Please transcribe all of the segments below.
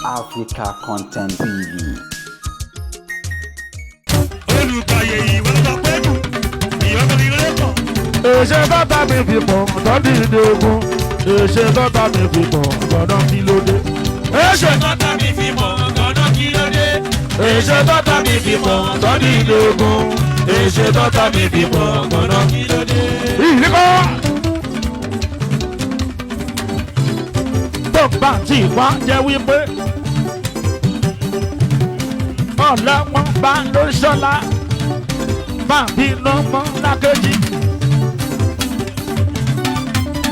Africa Content TV. olùkàyè ìwé lọ́pẹ́jù ìyọ́kùnrin lẹ́kọ̀ọ́. èṣe tọ́ta mi fi pọ̀ tọ́dí ìdè ogun èṣe tọ́ta mi fi pọ̀ gbọ́dọ̀ kí ló dé. èṣe tọ́ta mi fi mọ̀ gbọ́dọ̀ kí ló dé. èṣe tọ́ta mi fi pọ̀ tọ́dí ìdè ogun èṣe tọ́ta mi fi pọ̀ gbọ́dọ̀ kí ló dé. ìyíkọ́ tó bá tí wá jẹ́ wípé ọ̀lẹ́wọ̀n bá ló ṣọ́lá bá bínú mọ́ lákejì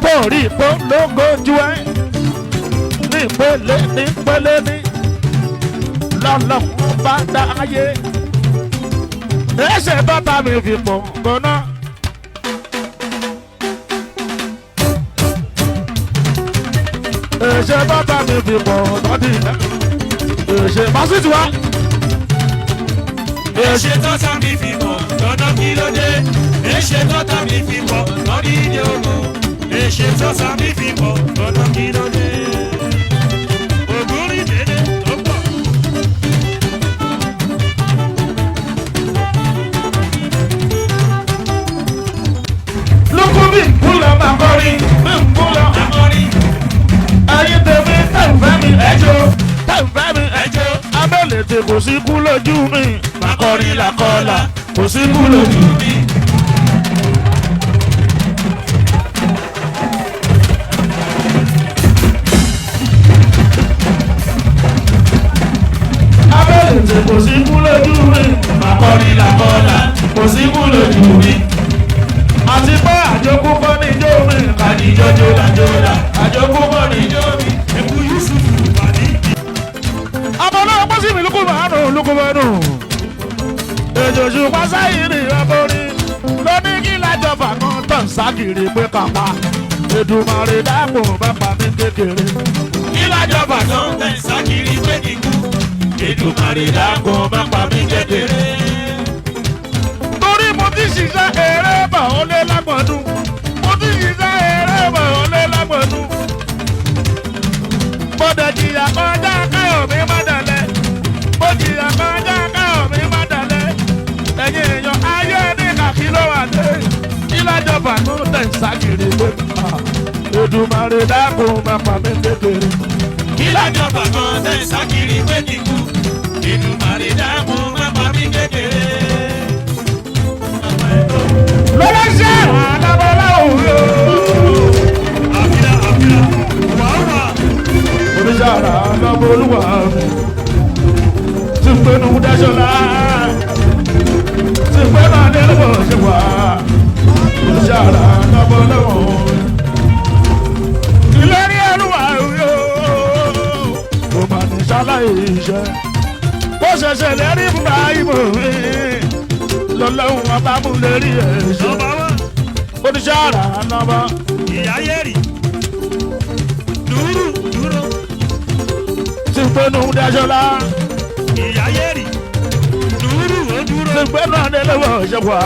torí ìpolongojú ẹ nípele nípele ní lọ́lọ́wọ́n bá dá ayé ẹsẹ̀ bàbá mi fi pọ̀ gbọ́ná. ẹsẹ̀ bàbá mi fi pọ̀ lọ́dí ẹsẹ̀ pásítì wa. èṣe tọ́ta mi fi mọ̀ gbọ́dọ̀ kí ló dé. èṣe tọ́ta mi fi mọ̀ lọ́dí ìdè ogun. èṣe tọ́ta mi fi mọ̀ gbọ́dọ̀ kí ló dé. ògùn rí dédé tó pọ̀. lókùnbí kúlọ̀ máa kọrin bí n kúlọ̀ akọrin ayé tèmi tẹ̀fẹ́ mi ẹjọ́ tẹ̀fẹ́ mi ẹjọ́. abẹ́lẹ̀ tí kò sí kú lójú mi akọrin làkọlà kò sí kú lójú mi. mi. abẹ́lẹ̀ tí kò sí kú lójú mi akọrin làkọlà kò sí kú lójú mi. àti pé àjogú kọ́ ní ijó mi kàdí jọjọ làjọlà àjogú kọ́ ní ijó mi. ẹkú yusufu wà ní. abọ́lọ́wọ́ pọ́sí mi lókùnbánù èjòjù pásáyì ní ọkùnrin lóní kí lájọba kan tàn ságìrì pé kápá Èdùmàrè dákun bàbá mi kékeré. ìlàjọba kan tẹ̀ sákìrì pé kíkú. Èdùmàrè dákun má pa mí kékeré. torí mo ti ṣiṣẹ́ eré bọ̀ ó lé lágbọ̀dún mo ti ṣiṣẹ́ eré bọ̀ ó lé lágbọ̀dún. mo dẹ̀ jìyà kọjá káyọ̀ mi má dalẹ̀ mo jìyà kọjá káyọ̀ mi má dalẹ̀ ẹ̀yin èèyàn ayé ní kàkí ló wà dé ìlàjọba tó tẹ̀ ságìrì pé Èdùmàrè dákun má pa mí kékeré. ìlàjọba kan tẹ̀ sákìrì pé kíkú. Èdùmàrè dákun má pa mí kékeré. lọ́wọ́ ṣe àdàbọ̀lá òwúrò. àfíà wàhùwà. oníṣàrà lọ́mọ olúwa mi tí ń gbénu dáṣọlá tí ń gbénu adélébọ̀ ṣe wà oníṣàrà lọ́mọ lọ́wọ́ ìlérí ẹlúwà yóò kò mà ní ṣáláì iṣẹ́ bó ṣẹ̀ṣẹ̀ lérí fúnra ìmọ̀ mi lọ́lọ́hún abámúlérí ẹ̀ṣọ́ ọba wa oníṣàrà lọ́mọ. ìyá yẹ́rì. dúró dúró. tí ń gbénu dáṣọlá ìyá yẹ́rì. dúró ó dúró. tí ń gbénu adélébọ̀ ṣe wà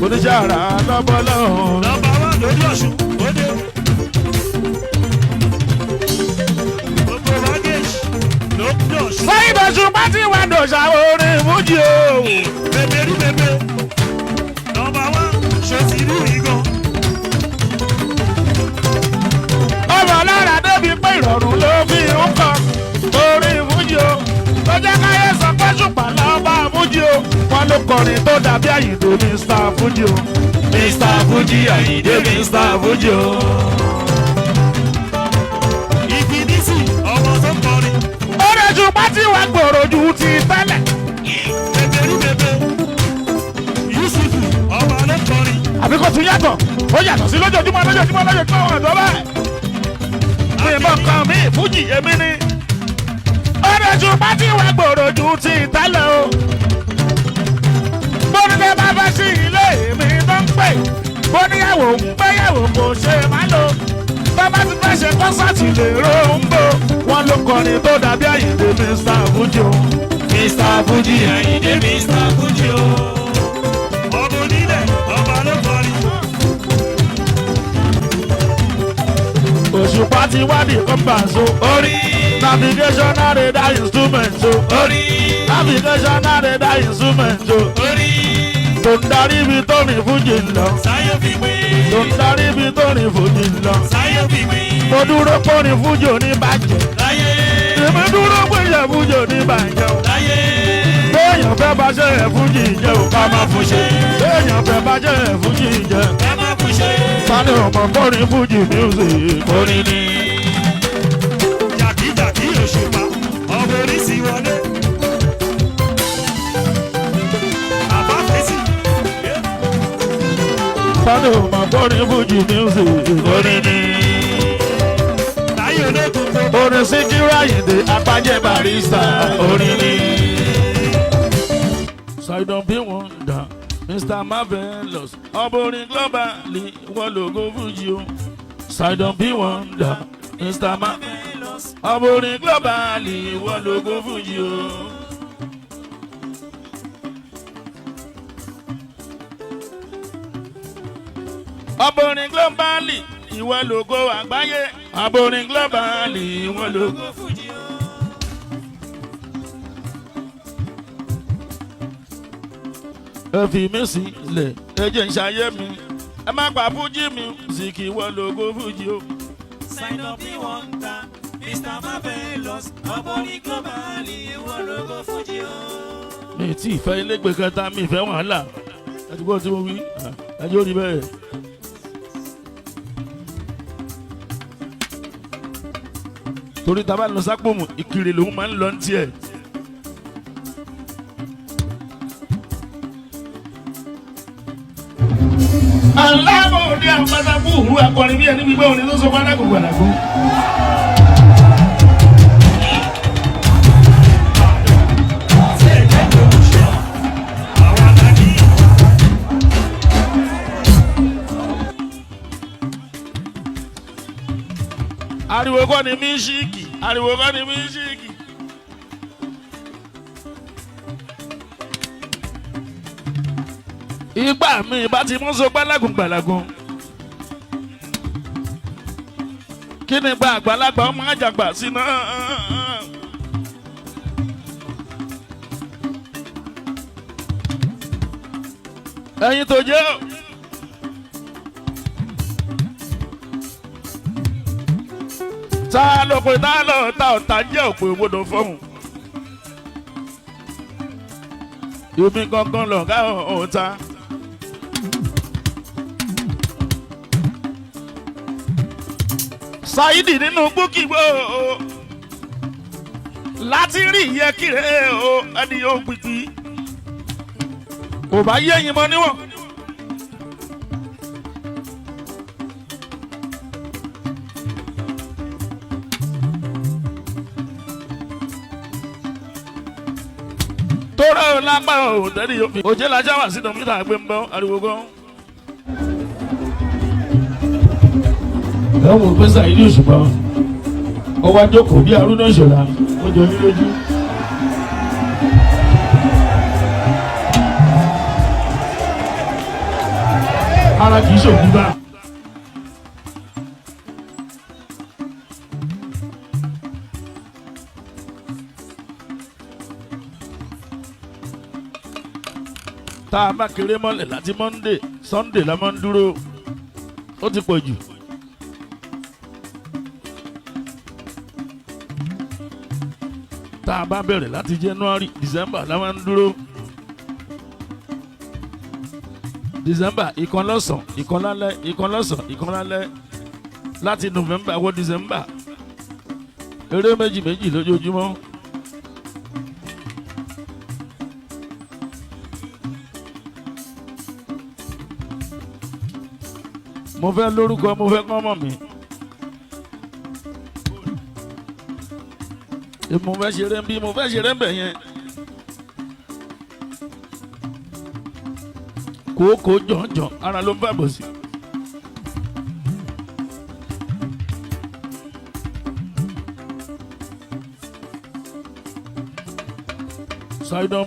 oníṣàrà lọ́mọ lọ́wọ́. lọ́ba wa lórí ọ̀ṣun ó dé. gbogbo wágéèjì ló ń dé ọ̀ṣun. sẹ́yìn bẹ̀sùn bá ti wà dòṣà orin fújì o. bèbè rí bèbè. lọ́ba wa ṣe ti rú igan. ọmọ lára débi pé ìrọ̀rùn ló fi ń kọ orin fújì o. tó jẹ́ káyé sọ pé ṣùgbọ́n lọ́ba fújì o. wọ́n ló kọrin tó dàbí àyìndó Mr. Fújì o. Mr. Fuji Àyìndé Mr. Fuji o. ìfìdísì ọmọ tó kọrin. orin ṣùgbọ́n tí wàá gbòòrò ju ti tẹ́lẹ̀. bèbè rí bèbè. Yusufu ọmọ ló kọrin. àbí kò tún yàtọ̀ ó yàtọ̀ sí lójoojúmọ́ wọn àtọ́ bẹ́ẹ̀. mímọ́ kan mí fújì èmi ni. orin ṣùgbọ́n tí wàá gbòòrò ju ti tẹ́lẹ̀ o. bónílé bá fẹ́ sí ilé mi tó ń pè bóníyàwó ń gbéyàwó kò ṣe má lò bàbá ti fẹ́ ṣe kọ́sàtì lè ro ń bò wọ́n ló kọrin tó dàbí Àyìndé Mr. Fújì o. Mr. Fuji Àyìndé Mr. Fuji o. ọmọ onílẹ̀ ọba ló kọrin. Òṣùpá ti wá ní kọ́mbà so. orí Navigation na dey that instrument o. Orí. Navigation na dey that instrument o. Orí. Tó ń darí ibi tó rìn fújì lọ. Sáyọ̀ fi pé. Tó ń darí ibi tó rìn fújì lọ. Sáyọ̀ fi pé. Mo dúró pọ́nrin fújì oníbàjẹ́. Láyé. Èmi dúró péye fújì oníbàjẹ́ o. Láyé. Béèyàn fẹ́ bá ṣe ẹ̀ fújì jẹ́ o. Ká má fún ṣe. Béèyàn fẹ́ bá ṣe ẹ̀ fújì jẹ́. Ká má fún ṣe. Sani ọmọ kọrin fújì music. Orin ni. Jàkíjàkí òṣùpá, ọmọ oríṣi wọlé. Àbá fèsì. Sani ọmọ kọrin fújì music. Orin ni. Táyé olókùn tó. Orin Síkírù Àyìndé Apájẹ́ Barrister. Orin ni. Sidon bí wọ́n dà Mr. Marvelous ọbọrin globally wọ́n lògo fújì o. Sidon bí wọ́n dà Mr. Marvelous ọbọrin globally wọ́n lògo fújì o. Ọbọrin globally ìwọ lògo àgbáyé ọbọrin globally wọ́n lògo fújì o. Ẹ fi mí sílẹ̀ ẹ jẹ́ n ṣayé mi ẹ má pa fújì mi Ziki wọ́n lògo fújì o. Sidon bí wọ́n dà Mr. Marvelous ọbọrin globally wọ́n lògo fújì o. Mi tí ìfẹ́ ilégbè kẹta mi ìfẹ́ wàhálà ẹ ti gbọ́ tí mo wí ẹ jẹ́ orí bẹ́ẹ̀. Torí tá a bá lọ sápòmù Ìkirè lòun máa ń lọ ní tiẹ̀. Alábòde àpátákù òru akọrin bí ẹni gbígbé òní tó sọ pátákù gbàdàgbó. Ariwo kọ́ ni mísíkì, ariwo kọ́ ni mísíkì. Ìgbà mi bá ti mú so gbálágùn gbàlágùn. Kí ni gba àgbàlagbà ọmọ àjàgbà sí náà? Ẹyin tó jẹ́ o. Ta ló pe ta lọ ta ọ̀tá jẹ́ òpè òbodò fọ́hùn. Èmi gangan lọ̀gá ọ̀tá. Saidi nínú gbókìgbó láti rí iye kiri o ẹni yóò pìtì. Kò bá yé ẹyin mọ níwọ̀n. Tóra ò lápá ò tẹ́lẹ̀ yóò fi. Òjé lajá wà sí dọ̀mítà gbé ń bọ́ ariwo gan. Ẹ wò pé Saidi Òṣùpá ọwọ́ àjọkọ̀ bí Arúnà Ìṣọ̀lá ó jọ ní lójú. Ara kìí ṣògùn bá. Tá a bá kéré mọ́lẹ̀ láti Monday Sunday la máa ń dúró ó ti pọ̀ jù. Tá a bá bẹ̀rẹ̀ láti January December la máa ń dúró. December ìkan lọ́sàn ìkan lálẹ́ ìkan lọ́sàn ìkan lálẹ́ láti November wọ December eré méjì méjì lójoojúmọ́. Mo fẹ́ lórúkọ mo fẹ́ kọ́ mọ̀ mi. Mo fẹ́ ṣeré ń bí mo fẹ́ ṣeré ń bẹ̀ yẹn. Kòókòó jọ̀ǹjọ̀ ara ló ń bàbọ̀ sí. Sidon